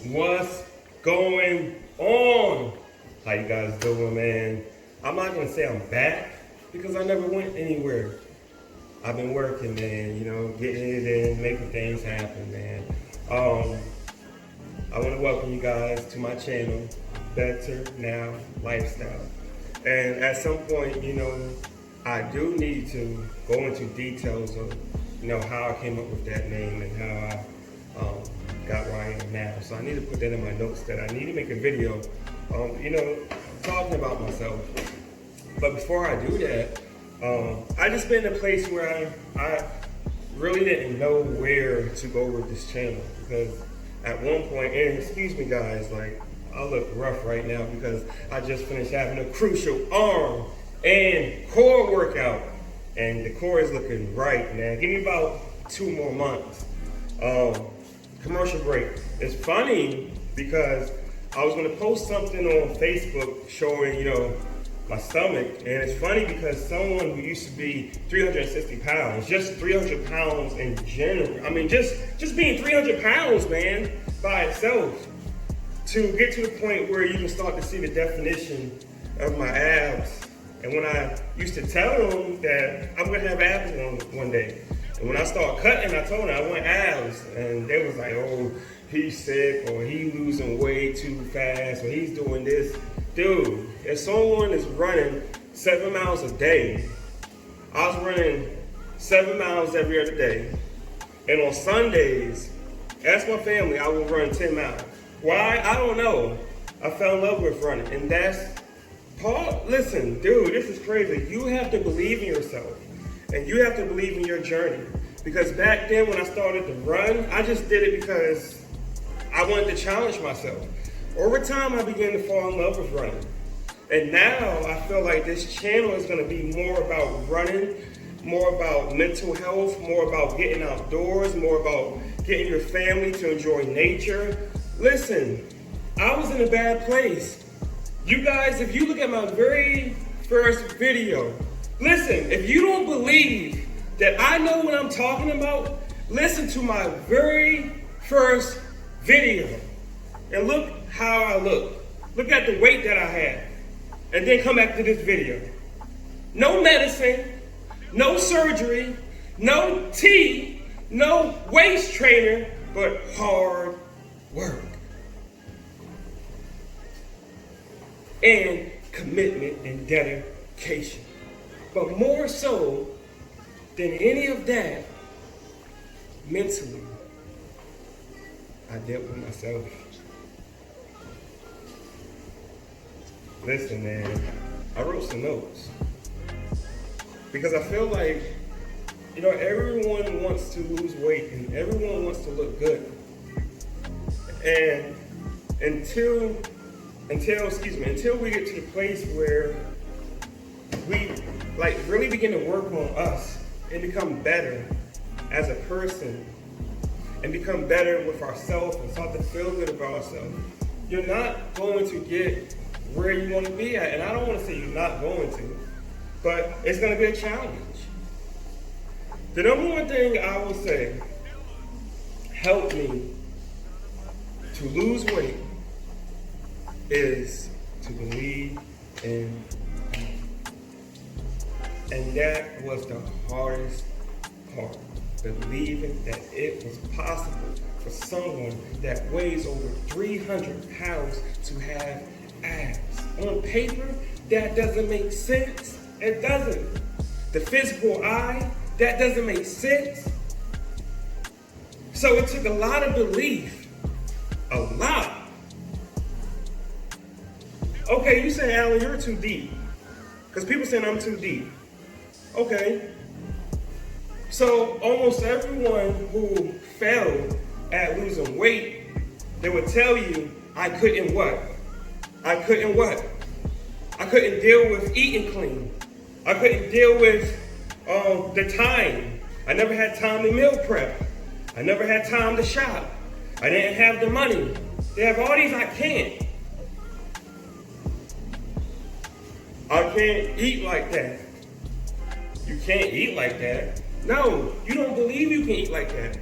What's going on? How you guys doing, man? I'm not gonna say I'm back because I never went anywhere. I've been working, man, getting it in, making things happen, man. I want to welcome you guys to my channel, Better Now Lifestyle. And at some point, I do need to go into details of, how I came up with that name and how I got where I am now. So I need to put that in my notes that I need to make a video, talking about myself. But before I do that, I just been in a place where I really didn't know where to go with this channel, because at one point, and excuse me guys, like I look rough right now because I just finished having a crucial arm and core workout, and the core is looking right, man. Give me about 2 more months. Commercial break. It's funny because I was gonna post something on Facebook showing, my stomach, and it's funny because someone who used to be 360 pounds, just 300 pounds in general, I mean, just being 300 pounds, man, by itself, to get to the point where you can start to see the definition of my abs. And when I used to tell them that I'm gonna have abs one day, and when I started cutting, I told them I want abs, and they was like, oh, he's sick, or he losing weight too fast, or he's doing this. Dude, if someone is running 7 miles a day, I was running 7 miles every other day, and on Sundays, ask my family, I will run 10 miles. Why? I don't know. I fell in love with running, and that's Paul. Listen, dude, this is crazy. You have to believe in yourself, and you have to believe in your journey. Because back then, when I started to run, I just did it because I wanted to challenge myself. Over time, I began to fall in love with running. And now I feel like this channel is gonna be more about running, more about mental health, more about getting outdoors, more about getting your family to enjoy nature. Listen, I was in a bad place. You guys, if you look at my very first video, listen, if you don't believe that I know what I'm talking about, listen to my very first video and look how I look. Look at the weight that I had, and then come back to this video. No medicine, no surgery, no tea, no waist trainer, but hard work and commitment and dedication. But more so than any of that, mentally, I dealt with myself. Listen, man, I wrote some notes because I feel like, everyone wants to lose weight and everyone wants to look good. And until we get to the place where we really begin to work on us and become better as a person and become better with ourselves and start to feel good about ourselves, you're not going to get where you want to be at. And I don't want to say you're not going to, but it's going to be a challenge. The number one thing I will say helped me to lose weight is to believe in me. And that was the hardest part, believing that it was possible for someone that weighs over 300 pounds to have abs. On paper, that doesn't make sense. It doesn't. The physical eye, that doesn't make sense. So it took a lot of belief. A lot. Okay, you say, Alan, you're too deep. Because people saying I'm too deep. Okay. So almost everyone who failed at losing weight, they would tell you, I couldn't what? I couldn't what? I couldn't deal with eating clean. I couldn't deal with the time. I never had time to meal prep. I never had time to shop. I didn't have the money. They have all these I can't. I can't eat like that. You can't eat like that. No, you don't believe you can eat like that.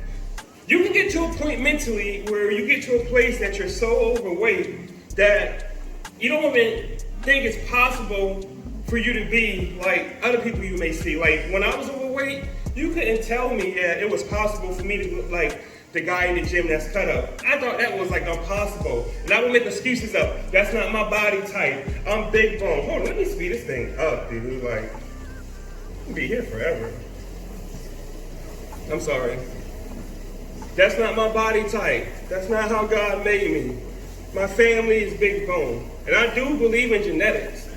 You can get to a point mentally where you get to a place that you're so overweight that you don't even think it's possible for you to be like other people you may see. Like when I was overweight, you couldn't tell me that it was possible for me to look like the guy in the gym that's cut up. I thought that was like impossible. And I would make excuses up. That's not my body type. I'm big bone. Hold on, let me speed this thing up, dude. Like, I'll be here forever. I'm sorry. That's not my body type. That's not how God made me. My family is big bone. And I do believe in genetics.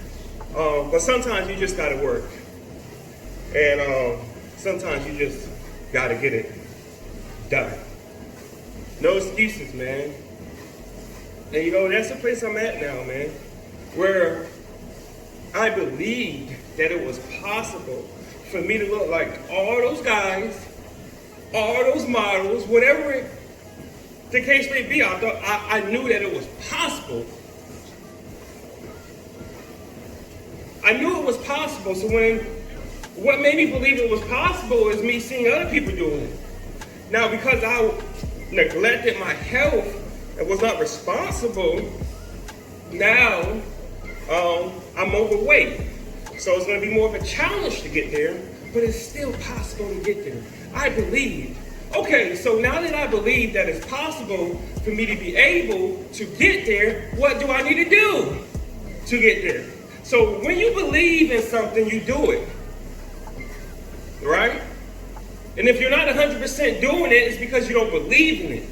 But sometimes you just gotta work. And sometimes you just gotta get it done. No excuses, man. And you know, that's the place I'm at now, man. Where I believed that it was possible for me to look like all those guys, all those models, whatever the case may be. I knew that it was possible. I knew it was possible. So what made me believe it was possible is me seeing other people doing it. Now, because I neglected my health and was not responsible, now I'm overweight. So it's going to be more of a challenge to get there, but it's still possible to get there. I believe. Okay, so now that I believe that it's possible for me to be able to get there, what do I need to do to get there? So when you believe in something, you do it, right? And if you're not 100% doing it, it's because you don't believe in it.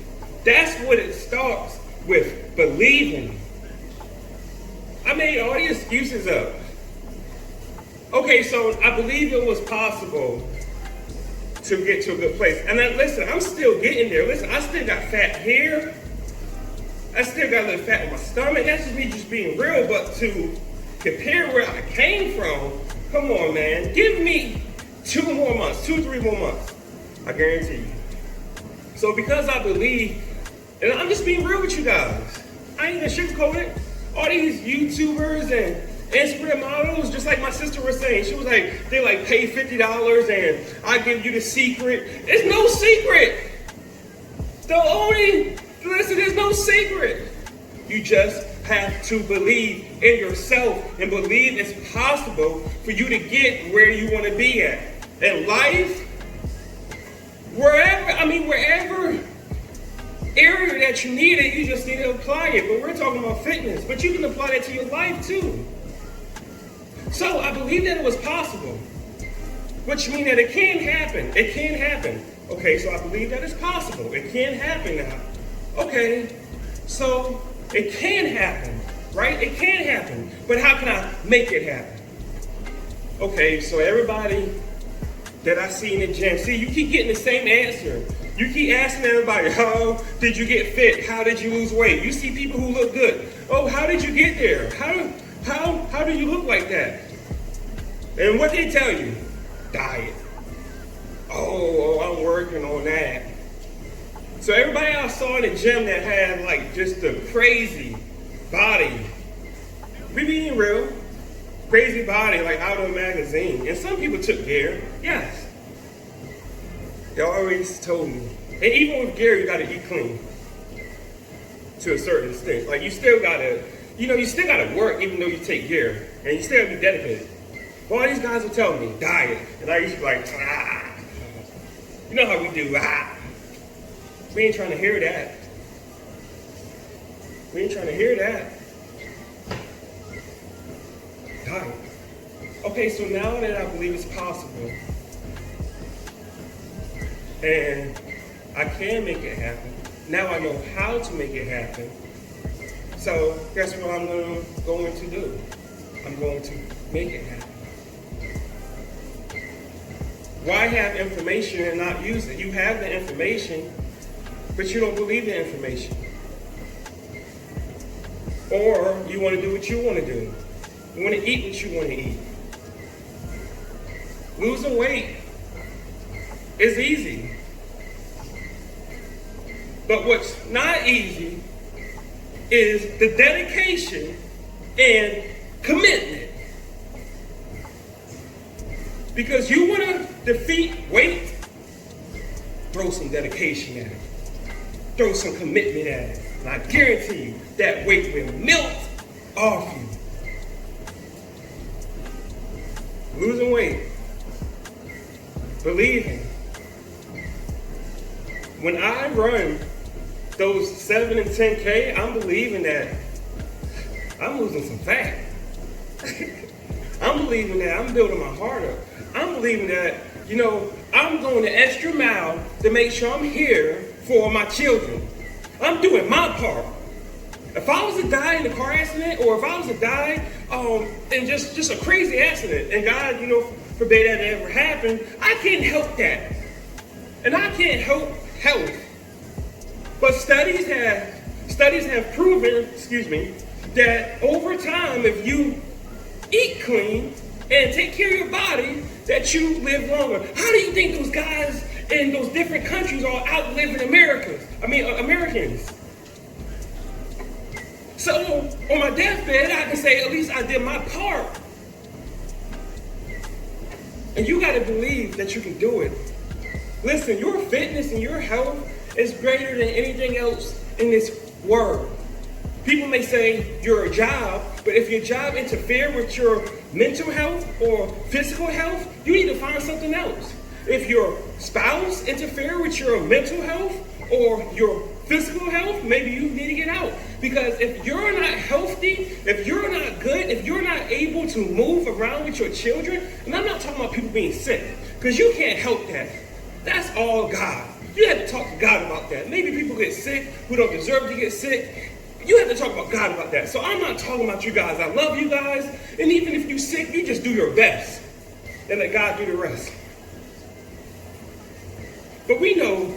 That's what it starts with, believing. I made all the excuses up. Okay, so I believe it was possible to get to a good place. And then, listen, I'm still getting there. Listen, I still got fat here. I still got a little fat in my stomach. That's just me just being real. But to compare where I came from, come on, man. Give me 3 more months. I guarantee you. So because I believe, and I'm just being real with you guys. I ain't even sugarcoat it. All these YouTubers and Instagram models, just like my sister was saying, she was like, they like pay $50 and I give you the secret. It's no secret. There's no secret. You just have to believe in yourself and believe it's possible for you to get where you want to be at. In life, wherever area that you need it, you just need to apply it. But we're talking about fitness, but you can apply that to your life too. So I believe that it was possible, which means that it can happen. It can happen. Okay, so I believe that it's possible. It can happen now. Okay, so it can happen, right? It can happen. But how can I make it happen? Okay, so everybody that I see in the gym, see, you keep getting the same answer. You keep asking everybody, how did you get fit? How did you lose weight? You see people who look good. Oh, how did you get there? How do you look like that? And what they tell you? Diet. Oh, I'm working on that. So everybody I saw in the gym that had like just a crazy body, we being real, crazy body like out of a magazine. And some people took gear, yes. They always told me. And even with gear, you gotta eat clean to a certain extent. Like you still gotta work even though you take gear. And you still gotta be dedicated. All these guys will tell me, diet. And I used to be like, you know how we do, We ain't trying to hear that. We ain't trying to hear that. Diet. Okay, so now that I believe it's possible, and I can make it happen, now I know how to make it happen. So guess what I'm going to do? I'm going to make it happen. Why have information and not use it? You have the information, but you don't believe the information. Or you want to do what you want to do. You want to eat what you want to eat. Losing weight is easy. But what's not easy is the dedication and commitment. Because you want to defeat weight, throw some dedication at it. throw some commitment at it. And I guarantee you that weight will melt off you. Losing weight. Believing. When I run those 7 and 10K, I'm believing that I'm losing some fat. I'm believing that I'm building my heart up. I'm believing that, I'm going the extra mile to make sure I'm here for my children. I'm doing my part. If I was to die in a car accident, or if I was to die in just a crazy accident, and God, forbid that to ever happen, I can't help that. And I can't help health. But studies have proven, that over time, if you eat clean and take care of your body, that you live longer. How do you think those guys in those different countries are outliving Americans? So on my deathbed, I can say at least I did my part. And you got to believe that you can do it. Listen, your fitness and your health is greater than anything else in this world. People may say your job, but if your job interferes with your mental health or physical health, you need to find something else. If your spouse interferes with your mental health or your physical health, maybe you need to get out. Because if you're not healthy, if you're not good, if you're not able to move around with your children, and I'm not talking about people being sick, because you can't help that. That's all God. You have to talk to God about that. Maybe people get sick who don't deserve to get sick. You have to talk about God about that. So I'm not talking about you guys. I love you guys. And even if you're sick, you just do your best. And let God do the rest. But we know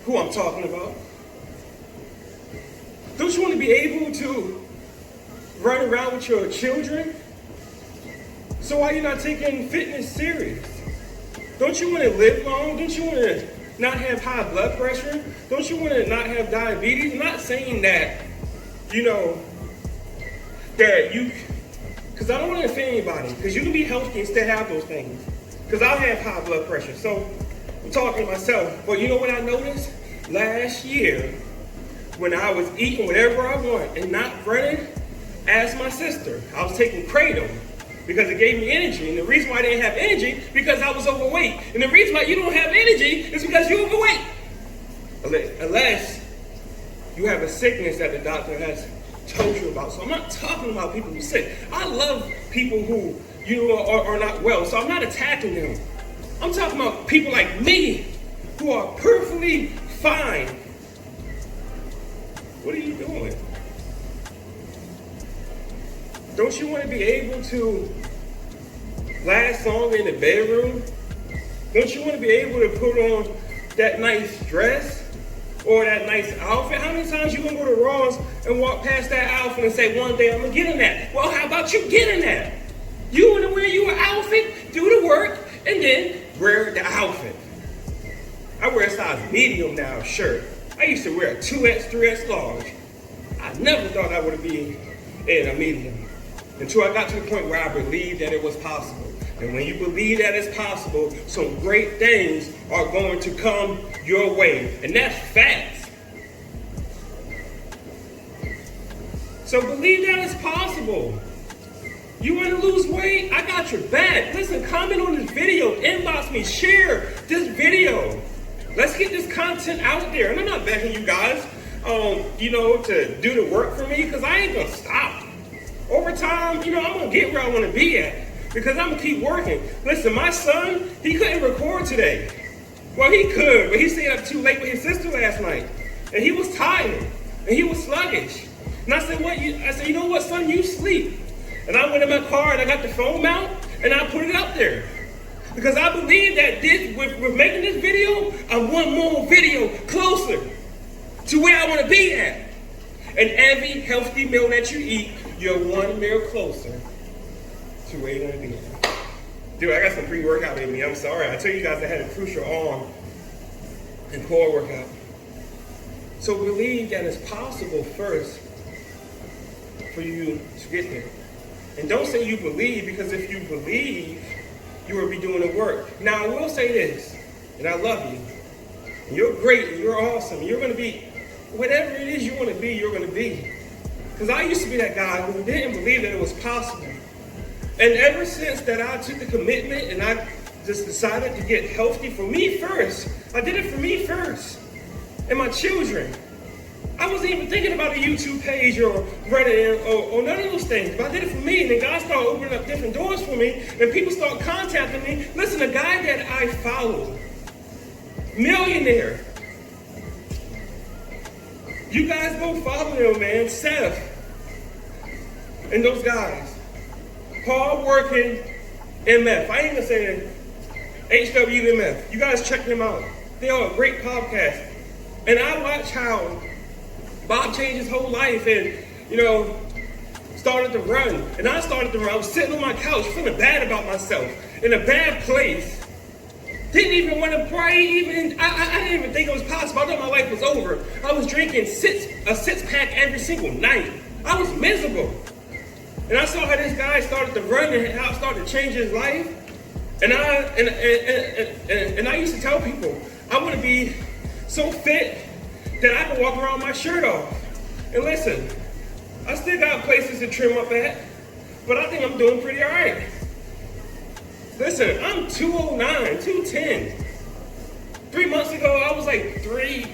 who I'm talking about. Don't you want to be able to run around with your children? So why are you not taking fitness serious? Don't you want to live long? Don't you want to not have high blood pressure? Don't you want to not have diabetes? I'm not saying that, because I don't want to offend anybody, because you can be healthy and still have those things. Because I have high blood pressure, so I'm talking to myself. But you know what I noticed? Last year, when I was eating whatever I want and not running, asked my sister. I was taking Kratom because it gave me energy. And the reason why I didn't have energy, because I was overweight. And the reason why you don't have energy is because you're overweight. Unless you have a sickness that the doctor has told you about. So I'm not talking about people who are sick. I love people who, are not well. So I'm not attacking them. I'm talking about people like me who are perfectly fine. What are you doing? Don't you want to be able to last longer in the bedroom? Don't you want to be able to put on that nice dress or that nice outfit? How many times you gonna go to Ross and walk past that outfit and say, one day I'm gonna get in that? Well, how about you get in that? You want to wear your outfit, do the work, and then wear the outfit. I wear a size medium now shirt. I used to wear a 2X, 3X large. I never thought I would be in a medium until I got to the point where I believed that it was possible. And when you believe that it's possible, some great things are going to come your way. And that's facts. So believe that it's possible. You want to lose weight? I got your back. Listen, comment on this video, inbox me, share this video. Let's get this content out there. And I'm not begging you guys, to do the work for me, because I ain't going to stop. Over time, I'm going to get where I want to be at, because I'm going to keep working. Listen, my son, he couldn't record today. Well, he could, but he stayed up too late with his sister last night. And he was tired, and he was sluggish. And I said, you know what, son, you sleep. And I went in my car, and I got the phone out, and I put it up there. Because I believe that with making this video, I'm one more video closer to where I want to be at. And every healthy meal that you eat, you're one meal closer to where you want to be at. Dude, I got some pre-workout in me. I'm sorry. I tell you guys I had a crucial arm and core workout. So believe that it's possible first for you to get there. And don't say you believe, because if you believe, you will be doing the work. Now, I will say this, and I love you. And you're great, and you're awesome. You're going to be whatever it is you want to be, you're going to be. Because I used to be that guy who didn't believe that it was possible. And ever since that I took the commitment and I just decided to get healthy for me first, I did it for me first and my children. I wasn't even thinking about a YouTube page or running or none of those things, but I did it for me. And then God started opening up different doors for me, and people started contacting me. Listen, a guy that I follow, millionaire. You guys go follow him, man. Seth and those guys. Hard working MF. I ain't even saying HWMF. You guys check them out. They are a great podcast. And I watch how Bob changed his whole life and, started to run. And I started to run. I was sitting on my couch feeling bad about myself, in a bad place. Didn't even want to pray. I didn't even think it was possible. I thought my life was over. I was drinking a six-pack every single night. I was miserable. And I saw how this guy started to run and how it started to change his life. And I used to tell people, I want to be so fit that I can walk around with my shirt off. And listen, I still got places to trim up at, but I think I'm doing pretty all right. Listen, I'm 209, 210. 3 months ago, I was like 230,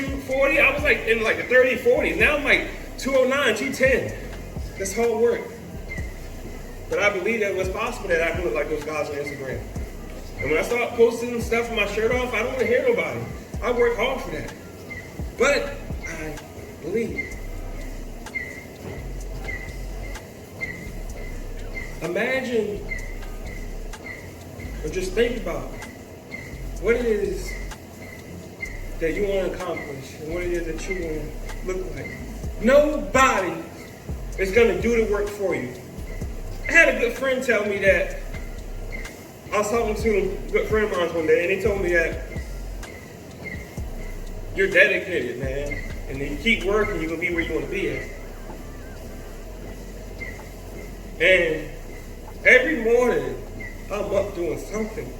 240. I was like in like the 30, 40s. Now I'm like 209, 210. That's hard work. But I believe that it was possible that I can look like those guys on Instagram. And when I start posting stuff with my shirt off, I don't want to hear nobody. I work hard for that. But I believe. Imagine, or just think about what it is that you want to accomplish and what it is that you want to look like. Nobody is going to do the work for you. I had a good friend tell me that. I was talking to a good friend of mine one day, and he told me that you're dedicated, man, and then you keep working, you're going to be where you want to be at. And every morning, I'm up doing something.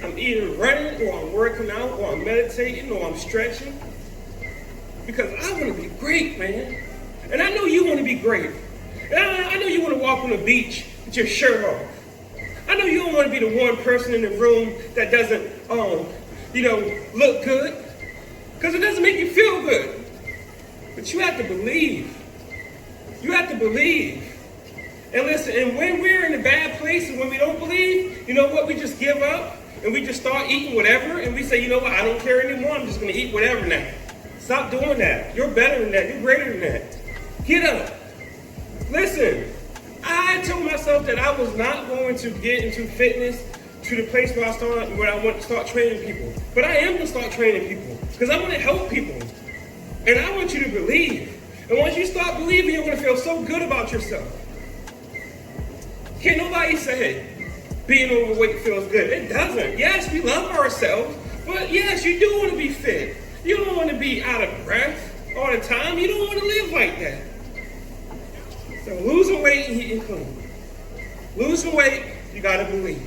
I'm either running, or I'm working out, or I'm meditating, or I'm stretching. Because I want to be great, man. And I know you want to be great. And I know you want to walk on the beach with your shirt off. I know you don't want to be the one person in the room that doesn't, look good. Because it doesn't make you feel good. But you have to believe. You have to believe. And listen, and when we're in a bad place and when we don't believe, you know what? We just give up and we just start eating whatever. And we say, you know what? I don't care anymore. I'm just going to eat whatever now. Stop doing that. You're better than that. You're greater than that. Get up. Listen, I told myself that I was not going to get into fitness to the place where I want to start training people. But I am going to start training people because I want to help people. And I want you to believe. And once you start believing, you're going to feel so good about yourself. Can't nobody say being overweight feels good. It doesn't. Yes, we love ourselves, but yes, you do want to be fit. You don't want to be out of breath all the time. You don't want to live like that. So losing weight and eating clean. Losing weight, you got to believe.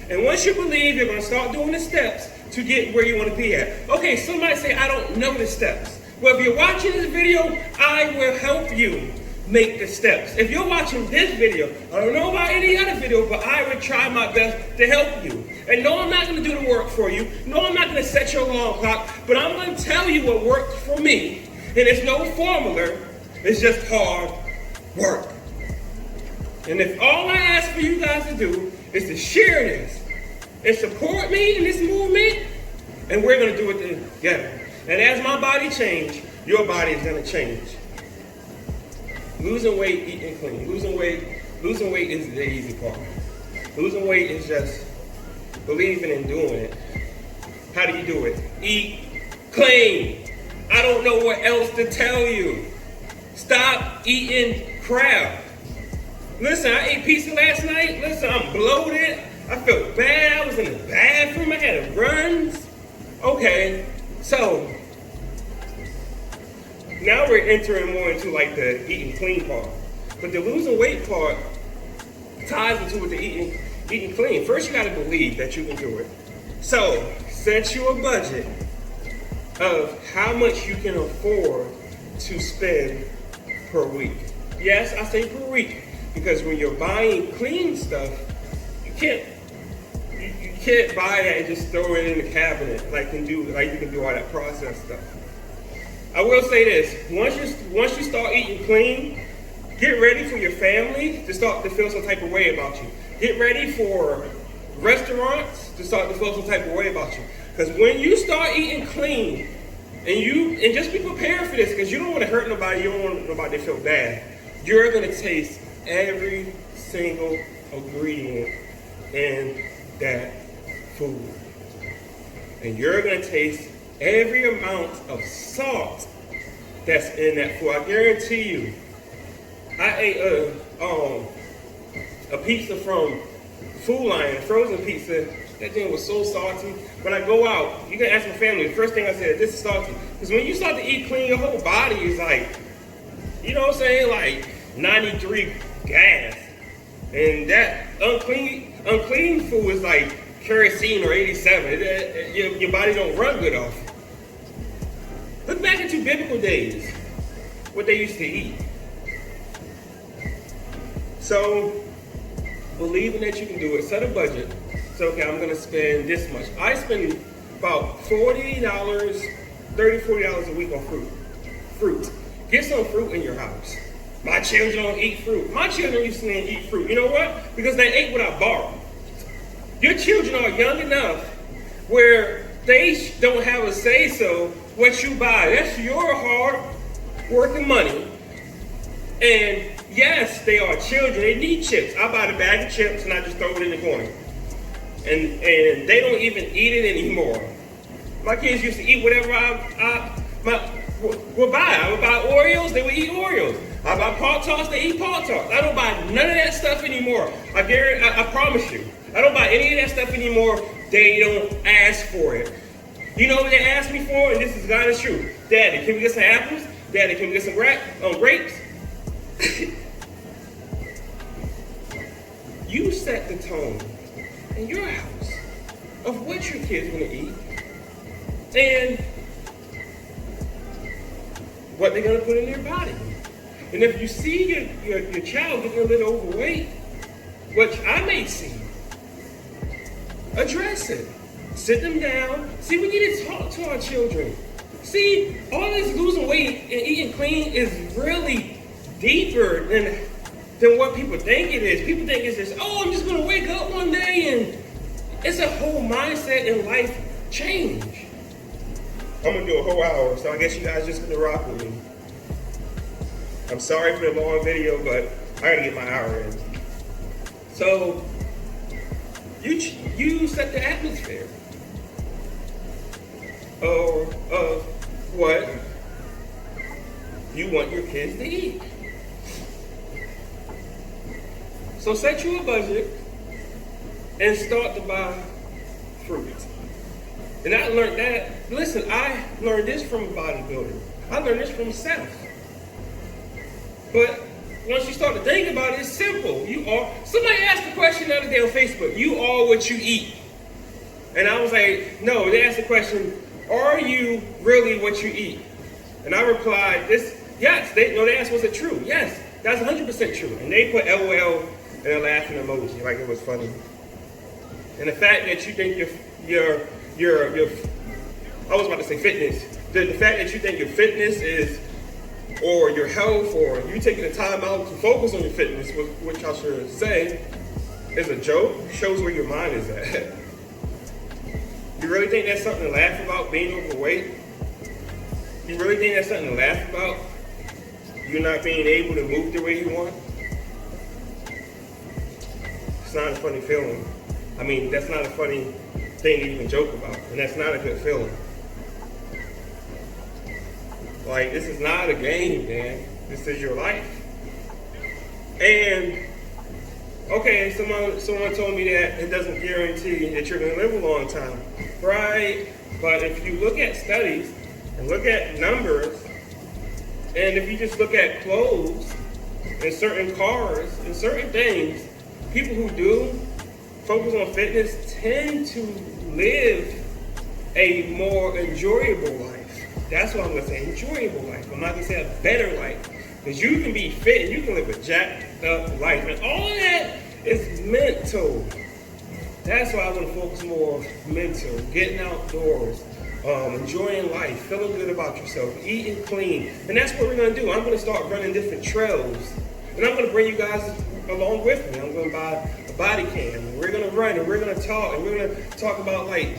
And once you believe, you're going to start doing the steps to get where you want to be at. Okay, somebody say, I don't know the steps. Well, if you're watching this video, I will help you make the steps. If you're watching this video, I don't know about any other video, but I would try my best to help you. And no, I'm not going to do the work for you. No, I'm not going to set your alarm clock, but I'm going to tell you what worked for me. And it's no formula. It's just hard work. And if all I ask for you guys to do is to share this and support me in this movement, and we're going to do it together. And as my body changes, your body is going to change. Losing weight, eating clean. Losing weight is the easy part. Losing weight is just believing and doing it. How do you do it? Eat clean. I don't know what else to tell you. Stop eating crap. Listen, I ate pizza last night. Listen, I'm bloated. I felt bad. I was in the bathroom. I had runs. Okay, so now we're entering more into like the eating clean part. But the losing weight part ties into with the eating clean. First, you got to believe that you can do it. So set you a budget of how much you can afford to spend per week. Yes, I say per week because when you're buying clean stuff, you can't buy that and just throw it in the cabinet like you can do all that processed stuff. I will say this: once you start eating clean, get ready for your family to start to feel some type of way about you. Get ready for restaurants to start to feel some type of way about you. Because when you start eating clean, and just be prepared for this, because you don't want to hurt nobody, you don't want nobody to feel bad. You're going to taste every single ingredient in that food. And you're going to taste every amount of salt that's in that food. I guarantee you, I ate a pizza from Food Lion, frozen pizza. That thing was so salty. When I go out, you can ask my family, the first thing I said, this is salty. Because when you start to eat clean, your whole body is like, you know what I'm saying, like 93 gas. And that unclean food is like kerosene or 87. Your body don't run good off. Look back into biblical days, what they used to eat. So, believing that you can do it, set a budget. So, okay, I'm going to spend this much. I spend about $40, $40 a week on fruit. Get some fruit in your house. My children don't eat fruit. My children used to eat fruit. You know what? Because they ate what I borrowed. Your children are young enough where they don't have a say-so what you buy. That's your hard working money. And yes, they are children. They need chips. I buy the bag of chips and I just throw it in the corner. And they don't even eat it anymore. My kids used to eat whatever I would buy. I would buy Oreos, they would eat Oreos. I buy Pop-Tarts, they eat Pop-Tarts. I don't buy none of that stuff anymore. I promise you. I don't buy any of that stuff anymore. They don't ask for it. You know what they ask me for? And this is God is true. Daddy, can we get some apples? Daddy, can we get some grapes? You set the tone in your house of what your kids want to eat and what they're going to put in their body. And if you see your child getting a little overweight, which I may see, address it. Sit them down. See, we need to talk to our children. See, all this losing weight and eating clean is really deeper than what people think it is. People think it's just, I'm just going to wake up one day and it's a whole mindset and life change. I'm going to do a whole hour, so I guess you guys just going to rock with me. I'm sorry for the long video, but I got to get my hour in. So, you set the atmosphere of what you want your kids to eat. So set you a budget and start to buy fruit. And I learned that, listen, I learned this from a bodybuilder. I learned this from myself. But once you start to think about it, it's simple. Somebody asked the question the other day on Facebook, you are what you eat. And I was like, no, they asked the question, are you really what you eat? And I replied, yes. They asked, was it true? Yes, that's 100% true. And they put LOL and a laughing emoji, like it was funny. And the fact that you think your I was about to say fitness. The fact that you think your fitness is, or your health, or you taking the time out to focus on your fitness, which I should say is a joke, shows where your mind is at. You really think that's something to laugh about, being overweight? You really think that's something to laugh about? You not being able to move the way you want? It's not a funny feeling. I mean, that's not a funny thing to even joke about, and that's not a good feeling. Like, this is not a game, man. This is your life. And, okay, someone told me that it doesn't guarantee that you're going to live a long time. Right? But if you look at studies and look at numbers, and if you just look at clothes and certain cars and certain things, people who do focus on fitness tend to live a more enjoyable life. That's what I'm going to say, enjoyable life. I'm not going to say a better life. Because you can be fit and you can live a jacked up life. And all of that is mental. That's why I want to focus more on mental, getting outdoors, enjoying life, feeling good about yourself, eating clean. And that's what we're going to do. I'm going to start running different trails. And I'm going to bring you guys along with me. I'm going to buy a body cam. And we're going to run and we're going to talk. And we're going to talk about like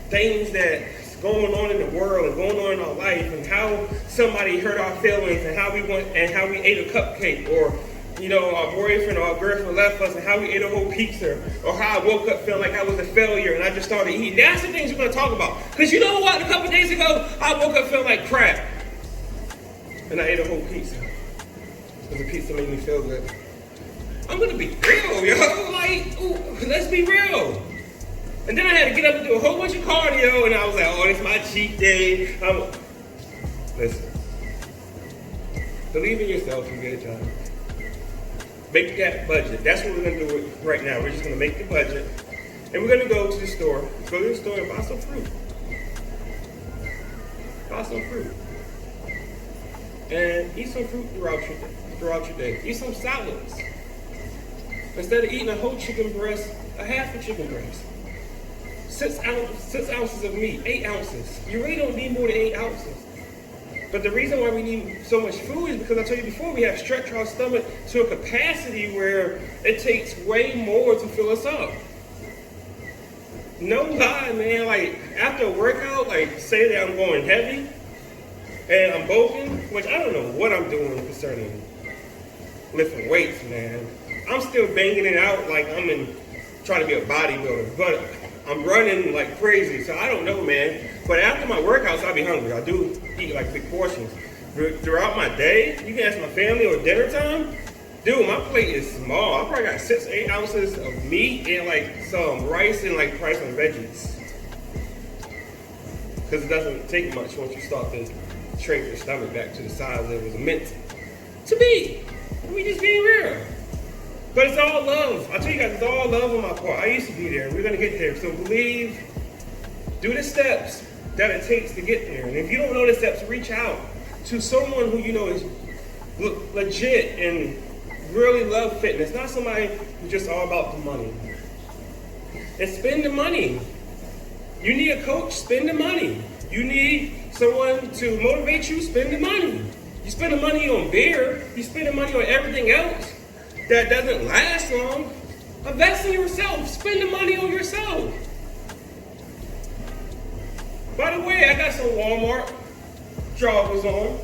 things that's going on in the world and going on in our life and how somebody hurt our feelings and how we ate a cupcake, or our boyfriend or our girlfriend left us and how we ate a whole pizza, or how I woke up feeling like I was a failure and I just started eating. That's the things we're going to talk about. Because you know what? A couple days ago, I woke up feeling like crap. And I ate a whole pizza. Because the pizza made me feel good. I'm going to be real, yo. Like, ooh, let's be real. And then I had to get up and do a whole bunch of cardio, and I was like, oh, it's my cheat day. Listen. Believe in yourself and get it done. Make that budget. That's what we're going to do right now. We're just going to make the budget. And we're going to go to the store. Go to the store and buy some fruit. Buy some fruit. And eat some fruit throughout your day. Eat some salads. Instead of eating a whole chicken breast, a half a chicken breast. 6 ounces of meat, 8 ounces. You really don't need more than 8 ounces. But the reason why we need so much food is because I told you before, we have stretched our stomach to a capacity where it takes way more to fill us up. No lie, man. Like after a workout, like say that I'm going heavy and I'm bulking, which I don't know what I'm doing concerning lifting weights, man. I'm still banging it out like I'm trying to be a bodybuilder, but I'm running like crazy, so I don't know, man. But after my workouts, I'll be hungry. I do eat like big portions. Throughout my day, you can ask my family or dinner time, dude, my plate is small. I probably got 6-8 ounces of meat and like some rice and like probably some veggies. Because it doesn't take much once you start to shrink your stomach back to the size that it was meant to be. We just being real. But it's all love. I tell you guys, it's all love on my part. I used to be there. We're going to get there. So believe, do the steps that it takes to get there. And if you don't know the steps, reach out to someone who you know is legit and really love fitness. Not somebody who's just all about the money. And spend the money. You need a coach, spend the money. You need someone to motivate you, spend the money. You spend the money on beer, you spend the money on everything else that doesn't last long. Invest in yourself. Spend the money on yourself. By the way, I got some Walmart joggers on.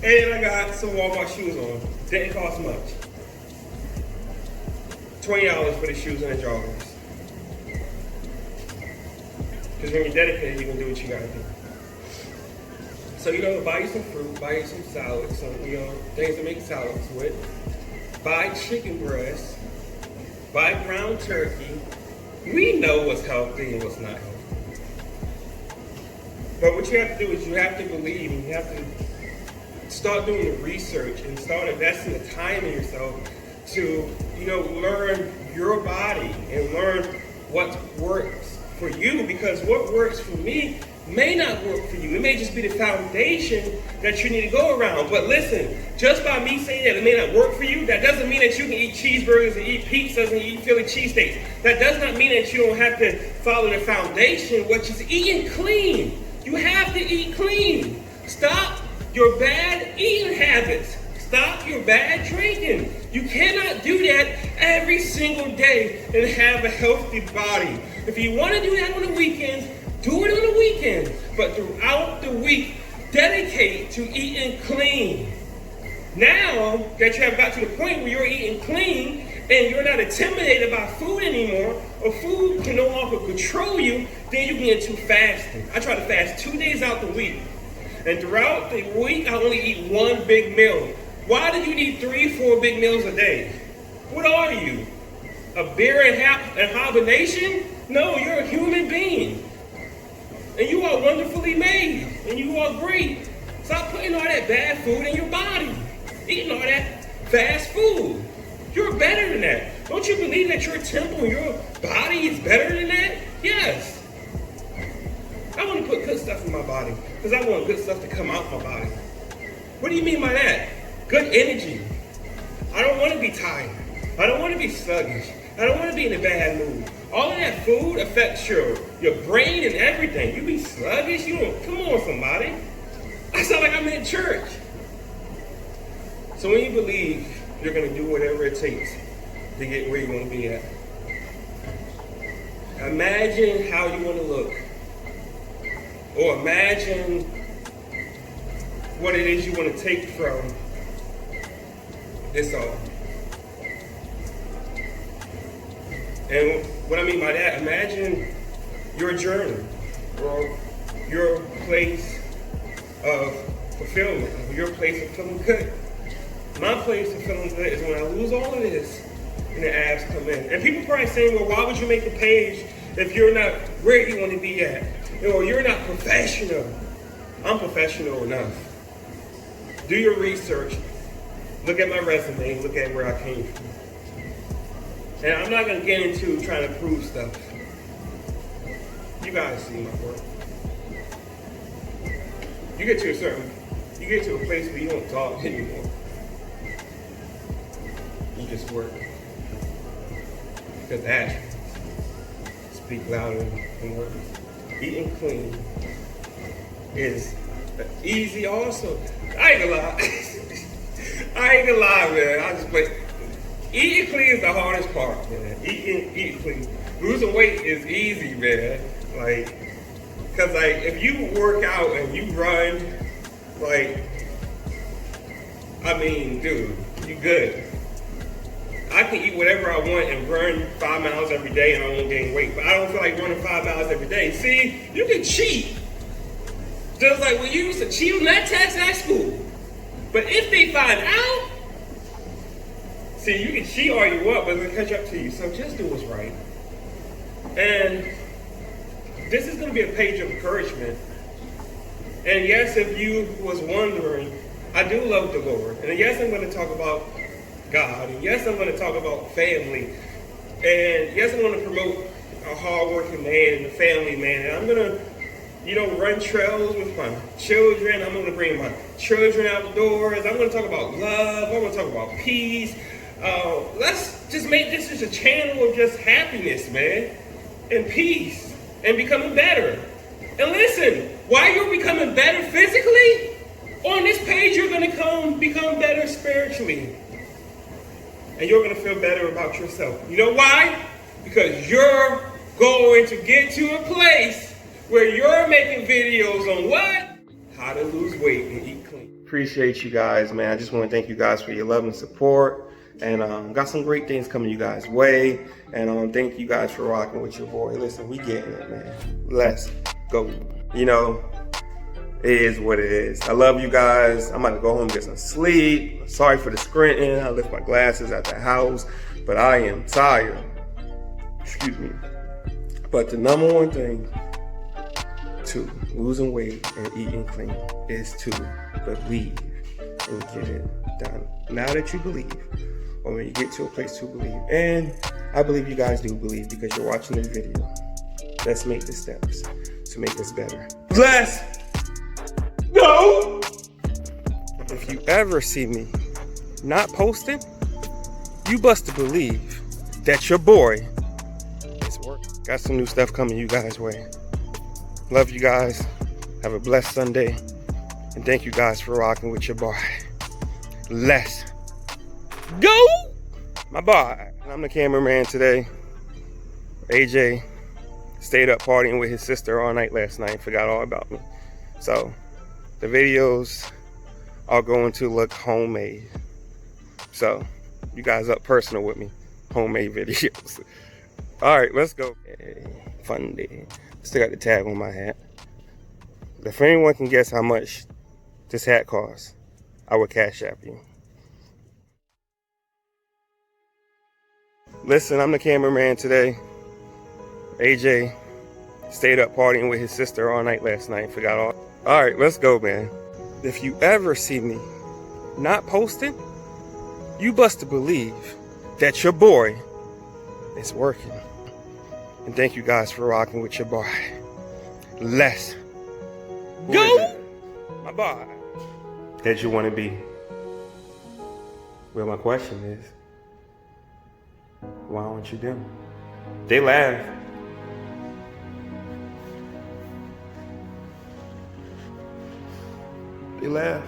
And I got some Walmart shoes on. Didn't cost much. $20 for the shoes and the joggers. Because when you're dedicated, you can do what you gotta do. So, buy you some fruit, buy you some salads, some, things to make salads with. Buy chicken breast, buy ground turkey. We know what's healthy and what's not healthy. But what you have to do is you have to believe and you have to start doing the research and start investing the time in yourself to, learn your body and learn what works for you, because what works for me may not work for you. It may just be the foundation that you need to go around. But listen, just by me saying that it may not work for you, that doesn't mean that you can eat cheeseburgers and eat pizzas and eat Philly cheesesteaks. That does not mean that you don't have to follow the foundation, which is eating clean. You have to eat clean. Stop your bad eating habits. Stop your bad drinking. You cannot do that every single day and have a healthy body. If you want to do that on the weekends, do it on the weekend, but throughout the week, dedicate to eating clean. Now that you have got to the point where you're eating clean and you're not intimidated by food anymore, or food can no longer control you, then you can get into fasting. I try to fast 2 days out the week. And throughout the week, I only eat one big meal. Why do you need 3-4 big meals a day? What are you? A bear and hibernation? No, you're a human being. And you are wonderfully made. And you are great. Stop putting all that bad food in your body. Eating all that fast food. You're better than that. Don't you believe that your temple, your body is better than that? Yes. I want to put good stuff in my body because I want good stuff to come out my body. What do you mean by that? Good energy. I don't want to be tired. I don't want to be sluggish. I don't want to be in a bad mood. All of that food affects your brain and everything. You be sluggish. You don't. Come on, somebody. I sound like I'm in church. So when you believe, you're going to do whatever it takes to get where you want to be at. Imagine how you want to look. Or imagine what it is you want to take from this all. And what I mean by that, imagine your journey or your place of fulfillment, your place of feeling good. My place of feeling good is when I lose all of this and the abs come in. And people probably saying, well, why would you make a page if you're not where you want to be at? Or you're not professional. I'm professional enough. Do your research. Look at my resume. Look at where I came from. And I'm not going to get into trying to prove stuff. You guys see my work. You get to a place where you don't talk anymore. You just work. Because actions speak louder than words. Eating clean is easy also. I ain't gonna lie, man. I just play. Eating clean is the hardest part, man. Eating clean. Losing weight is easy, man. Like, cause like if you work out and you run, like, I mean, dude, you good. I can eat whatever I want and run 5 miles every day and I won't gain weight. But I don't feel like running 5 miles every day. See, you can cheat. Just like when you used to cheat on that test at school. But if they find out, see, you can cheat all you want, but it'll catch up to you. So just do what's right. And this is going to be a page of encouragement. And yes, if you was wondering, I do love the Lord. And yes, I'm going to talk about God. And yes, I'm going to talk about family. And yes, I'm going to promote a hardworking man and a family man. And I'm going to, run trails with my children. I'm going to bring my children outdoors. I'm going to talk about love. I'm going to talk about peace. Let's just make this just a channel of just happiness, man, and peace, and becoming better. And listen, while you're becoming better physically, on this page you're going to become better spiritually. And you're going to feel better about yourself. You know why? Because you're going to get to a place where you're making videos on what? How to lose weight and eat clean. Appreciate you guys, man. I just want to thank you guys for your love and support. And got some great things coming you guys' way. And thank you guys for rocking with your boy. Listen, we getting it, man. Let's go. It is what it is. I love you guys. I'm about to go home and get some sleep. Sorry for the squinting. I left my glasses at the house, but I am tired. Excuse me. But the number one thing to losing weight and eating clean is to believe and get it done. Now that you believe, or when you get to a place to believe, and I believe you guys do believe because you're watching this video, let's make the steps to make us better. Let's go! If you ever see me not posting, you bust to believe that your boy is working. Got some new stuff coming you guys' way. Love you guys. Have a blessed Sunday. And thank you guys for rocking with your boy. Let's go! My boy. I'm the cameraman today. AJ stayed up partying with his sister all night last night. Forgot all about me. So the videos are going to look homemade. So you guys up personal with me. Homemade videos. All right, let's go. Hey, fun day. Still got the tag on my hat. If anyone can guess how much this hat costs, I would cash app you. Listen, I'm the cameraman today. AJ stayed up partying with his sister all night last night. Forgot all. All right, let's go, man. If you ever see me not posting, you bust to believe that your boy is working. And thank you guys for rocking with your boy. less. Who Go! is it? My boy. That you want to be? Well, my question is, why aren't you them? They laugh. They laugh.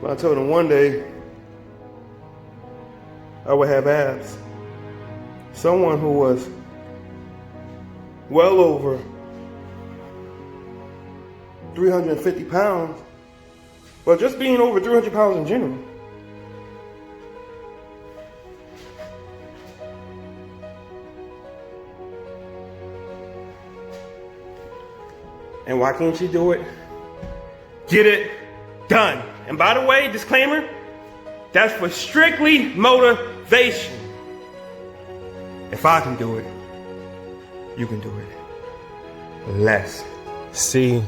But I told them one day I would have abs. Someone who was well over 350 pounds, well, just being over 300 pounds in general. And why can't you do it? Get it done. And by the way, disclaimer, that's for strictly motivation. If I can do it, you can do it. Less. See,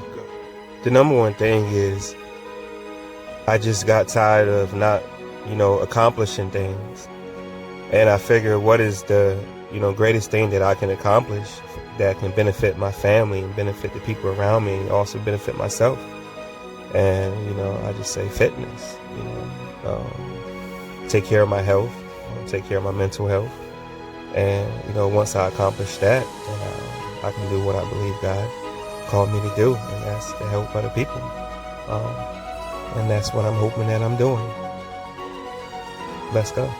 the number one thing is I just got tired of not, accomplishing things. And I figure what is the, greatest thing that I can accomplish that can benefit my family and benefit the people around me and also benefit myself. And, I just say fitness, take care of my health, take care of my mental health. And, once I accomplish that, then I can do what I believe God called me to do, and that's to help other people. And that's what I'm hoping that I'm doing. Let's go.